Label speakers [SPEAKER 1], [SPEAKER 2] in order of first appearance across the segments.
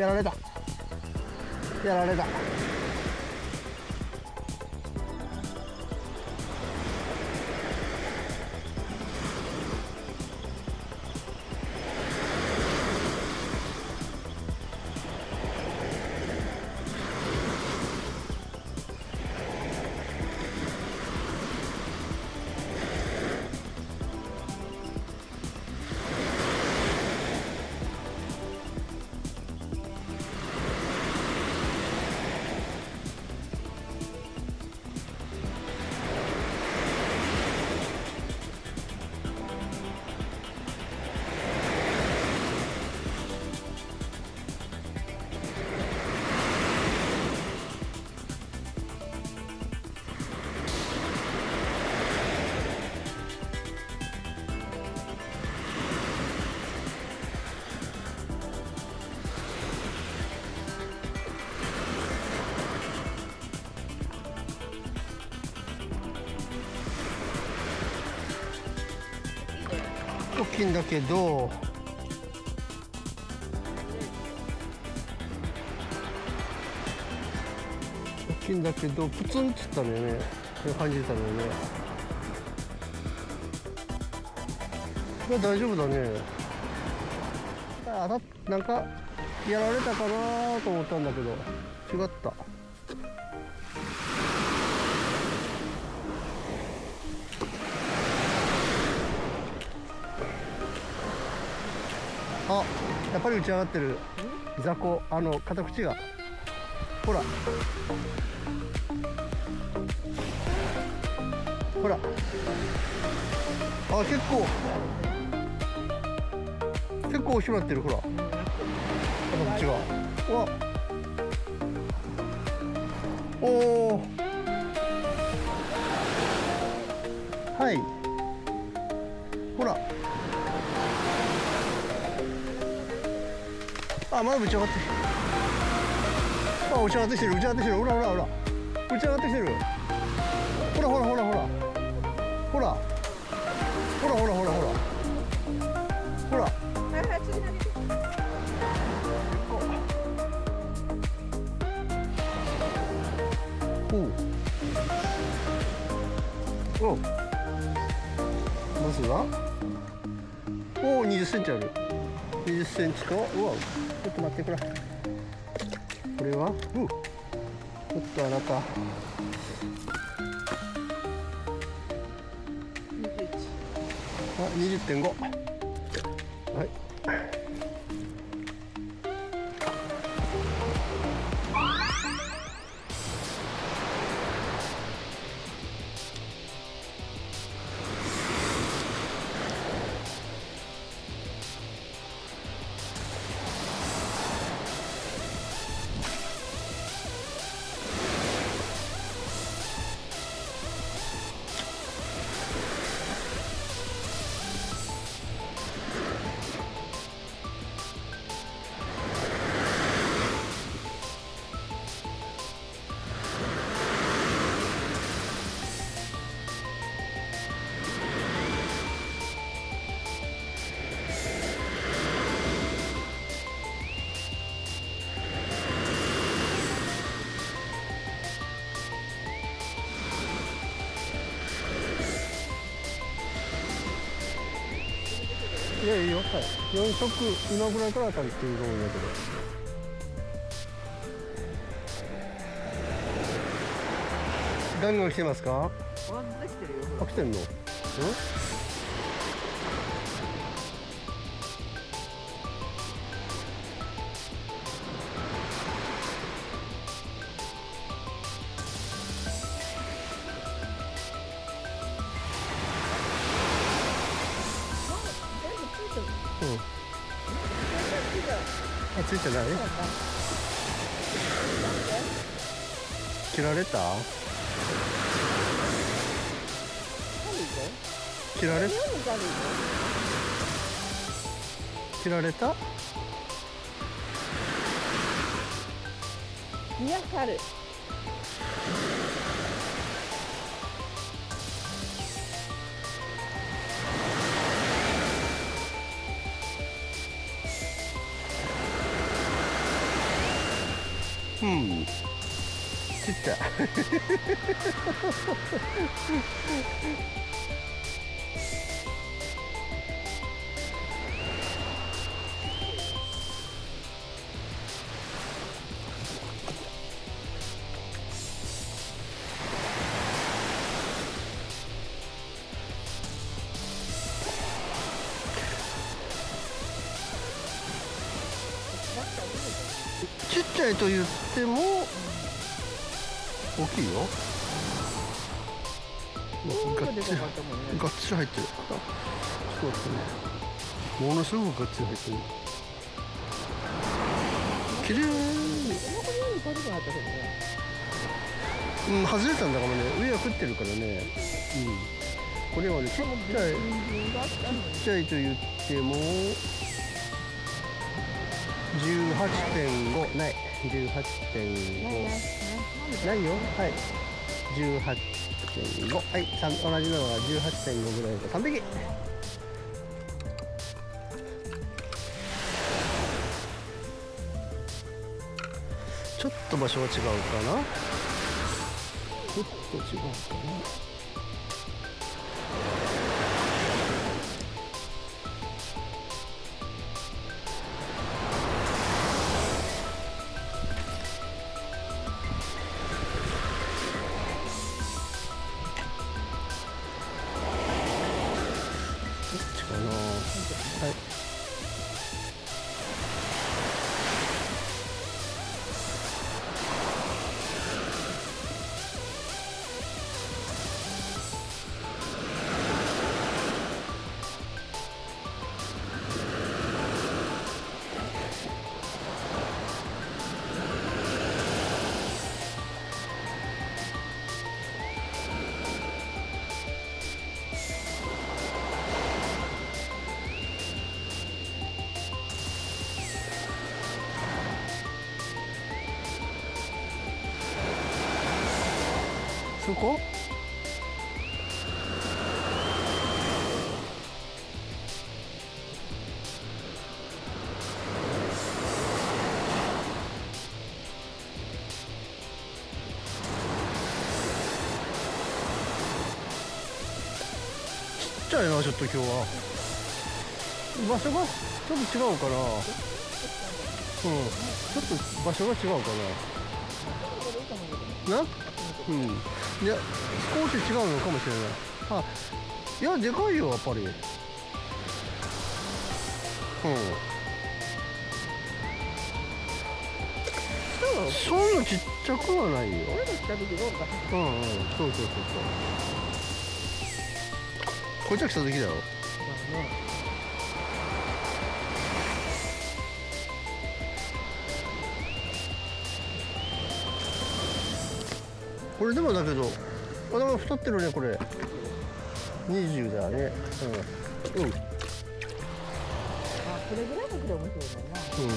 [SPEAKER 1] やられた。やられた。大きいんだけど、大きいんだけどプツンっていったのよね。こういう感じたのよね。これ大丈夫だね。なんかやられたかなと思ったんだけど違った。あ、やっぱり打ち上がってる。雑魚、片口がほらほら、あ、結構押しまってる。ほら片口が、わ、おお、はい、ほら、あ、まだ打ち上がってる。あ、打ち上がってきてる、打ち上がってきてる。ほらほらほら、打ち上がってきてる。ほらほらほらほらほらほらほらほらほらほら、
[SPEAKER 2] はいはい、次投げて。
[SPEAKER 1] おう、まずはおお、20センチある。20センチと、うわ、ちょっと待って、これはちょっとあなた20.5。はい。いや、いいよ。はい。4色、今ぐらいから当たりっていうと思うんだけど。ガンガン来てますか？
[SPEAKER 2] ワンできてるよ。
[SPEAKER 1] あ、来てんの？うん。あ、ついてない？切られた？切られ？切られた？
[SPEAKER 2] いや、春。
[SPEAKER 1] うんちっちゃいちっちゃいと言っても大きいよ。がっつりがっつり入ってる。そうですね。ものすごくがっつり入ってる。綺麗。うん、外れたんだかもね。上は食ってるからね。うん。これはね、ちっちゃいと言っても18.5ない。18.5ないよ。はい。18.5。はい。同じのが18.5ぐらいで3匹。ちょっと場所が違うかな。ちょっと違うかな。どっちかな。はい。そこ？ちっちゃいな、ちょっと今日は。場所がちょっと違うかな。うん。ちょっと場所が違うかな。うん。いや、少し違うのかもしれない。あ、いや、でかいよ、やっぱり。うん。そんなちっちゃくはないよ。うんうん、そうそうそうそう。こっちは来た時だよ。これでもだけど、頭太ってるね、これ。20だね。うん。うん。
[SPEAKER 2] これぐらいのくらい面白いもんな。
[SPEAKER 1] うん。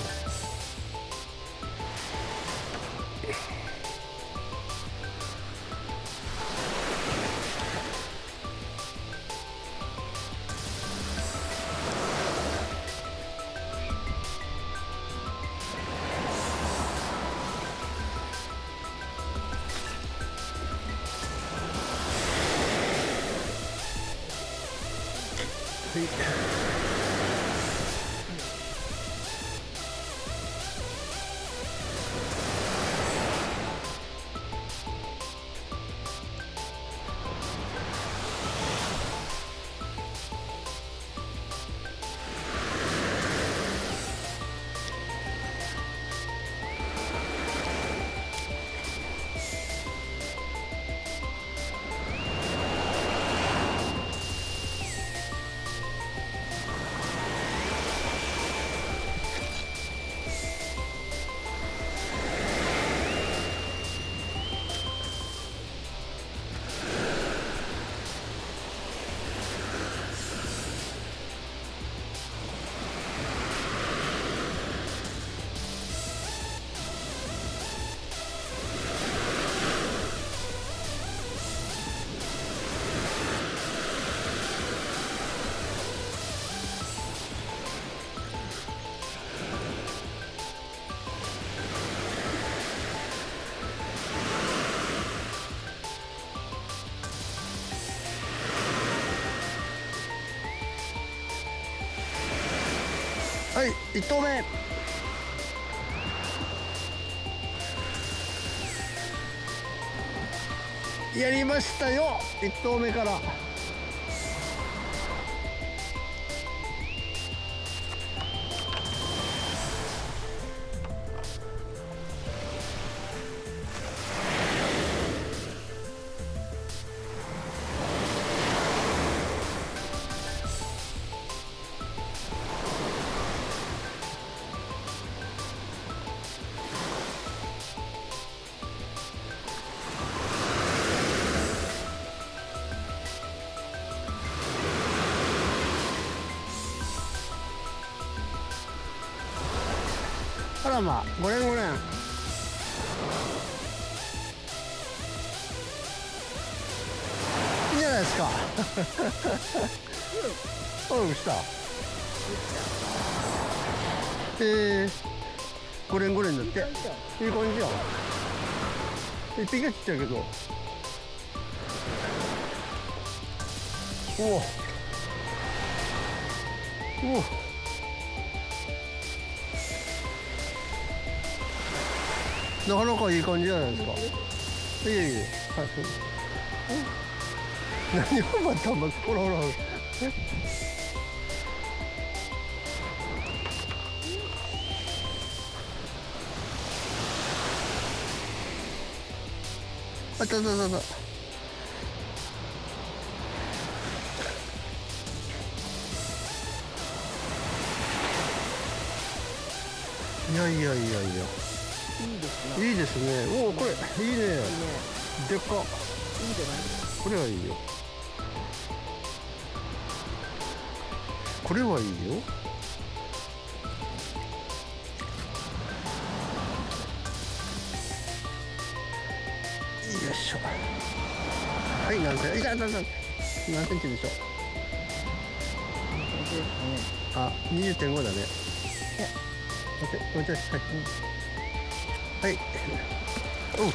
[SPEAKER 1] はい。はい、1投目。やりましたよ、1投目から。あらま、5連5連。いいじゃないですか。うん、した。5連5連だって。いい感じやん。一匹がちっちゃいけど。おお。おお。なかなかいい感じじゃないですか。いえいえ、はい。何をまたほらほらほら。あったあったあった。いやいやいやいや。いいですね。おお、これいいね。でっか。
[SPEAKER 2] いいんじゃない？
[SPEAKER 1] これはいいよ。これはいいよ。よいしょ。はい、何センチ？何センチでしょう。あ、20.5 だね。待って、待って、はい。はい。おう。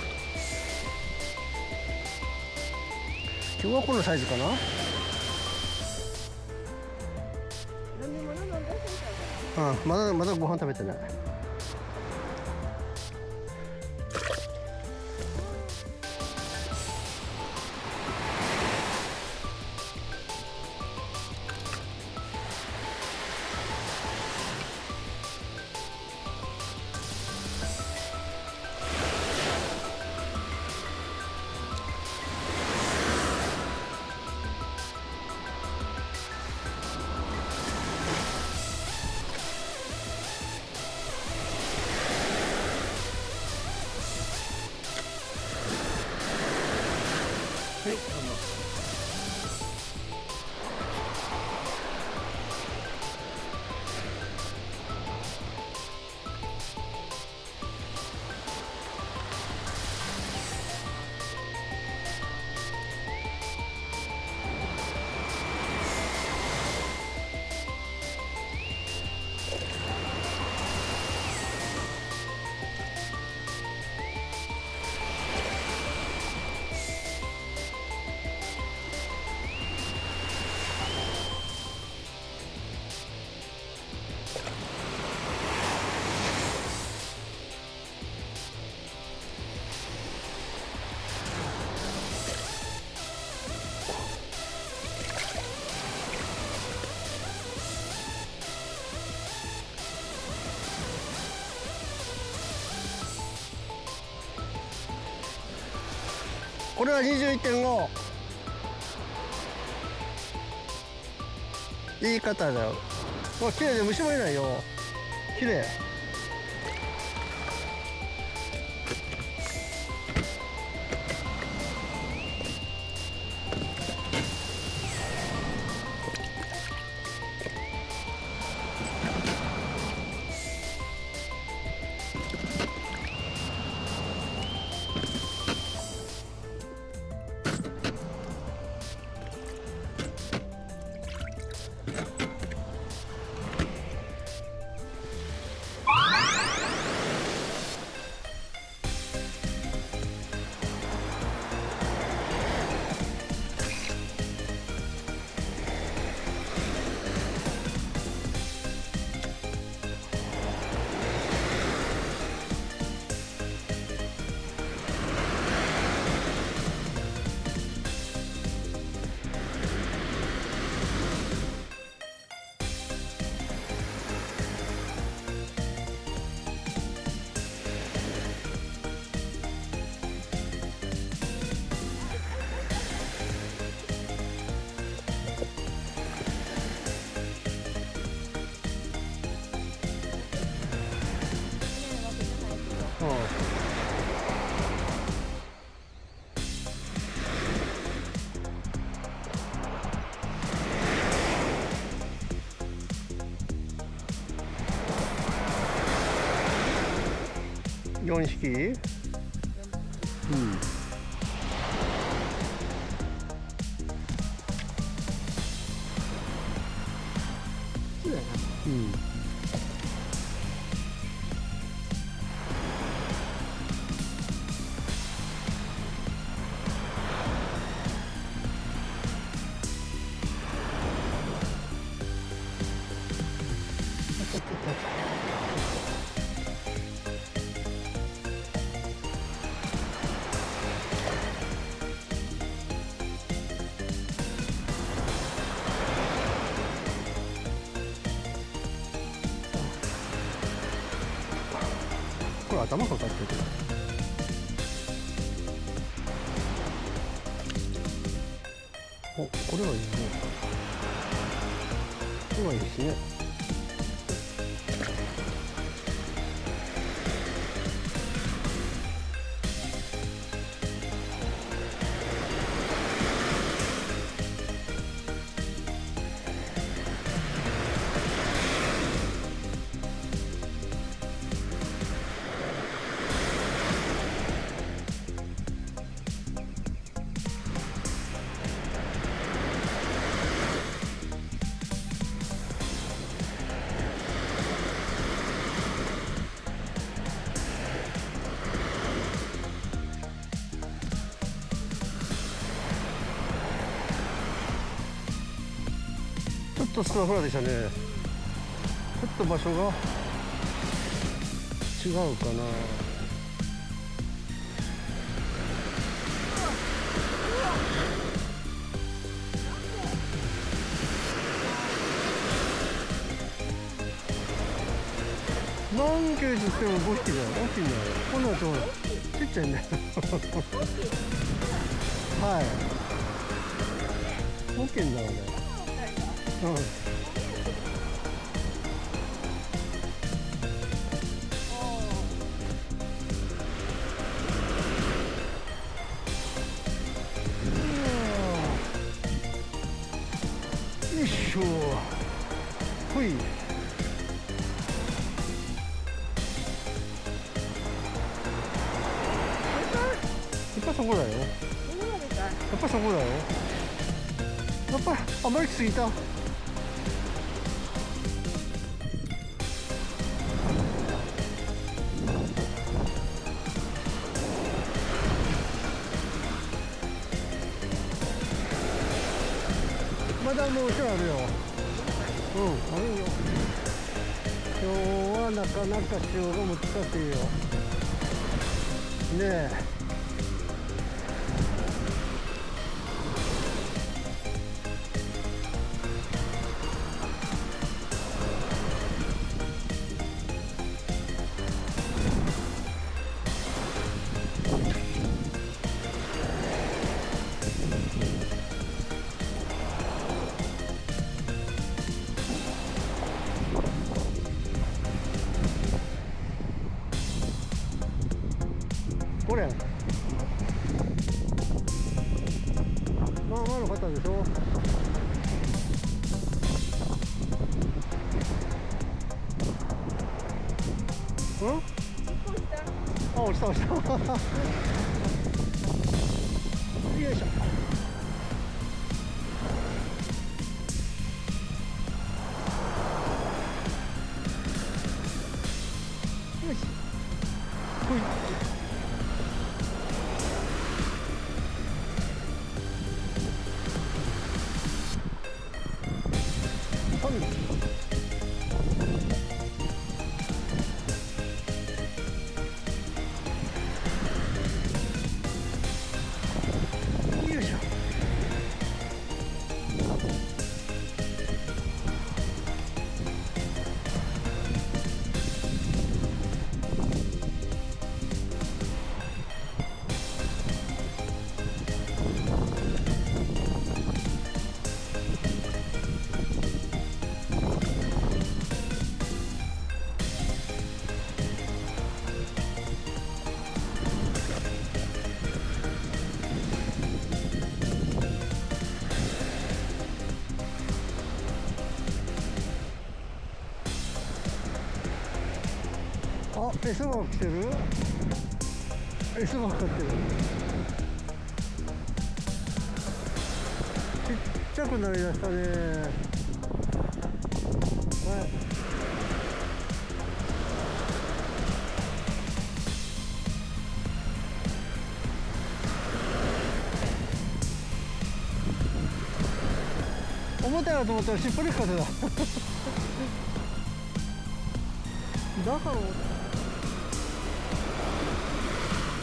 [SPEAKER 1] 今日はこのサイズかな。あ、まだご飯食べてない。はい、これは 21.5。 いい方だよ。わ、綺麗で虫もいないよ。綺麗。4匹。うん。
[SPEAKER 2] そうだな。
[SPEAKER 1] うん。これ頭かかってる。お、これはいいね。これはいいですね。ちょっとスマホラでしたね。ちょっと場所が違うかな。何ケースしても5匹だよ。大きいんだよ。こんなのちっちゃいんだよ。はい。大きいんだよね。うん。よいしょ。ほい。やっぱそこだよ。やっぱそこだよ。やっぱりあまり来すぎた。まだもうちょいあるよ。うん、あるよ。今日はなかなか潮が難しいよ。ねえ。これまあまあの方でしょ。うん？あ、落ちた落ちた。よいしょ。よし。ほい。ほい。よいしょ。あ、餌が来てる。餌ばっかってる。ちっちゃくなりだしたね。はい。重たいなと思ったらしっぽりかせだ。だから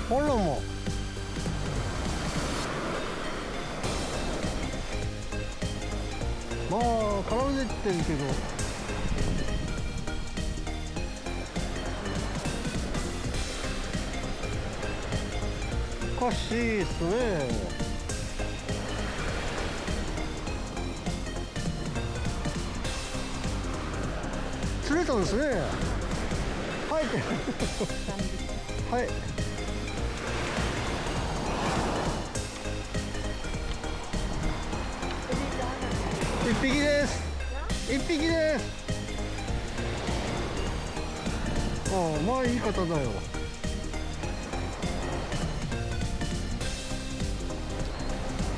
[SPEAKER 1] ほらもまあ絡んでってるけど、おかしいっすね。釣れたんですね。はいはい。一匹です。一匹です。ああ、まあいい方だよ。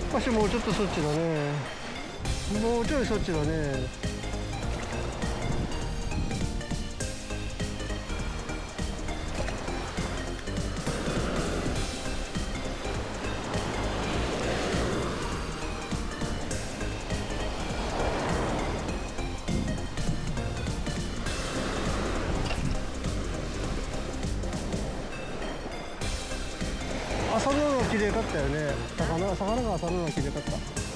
[SPEAKER 1] しかしもうちょっとそっちだね。もうちょいそっちだね。朝のが綺麗かったよね。魚が朝のが綺麗かった。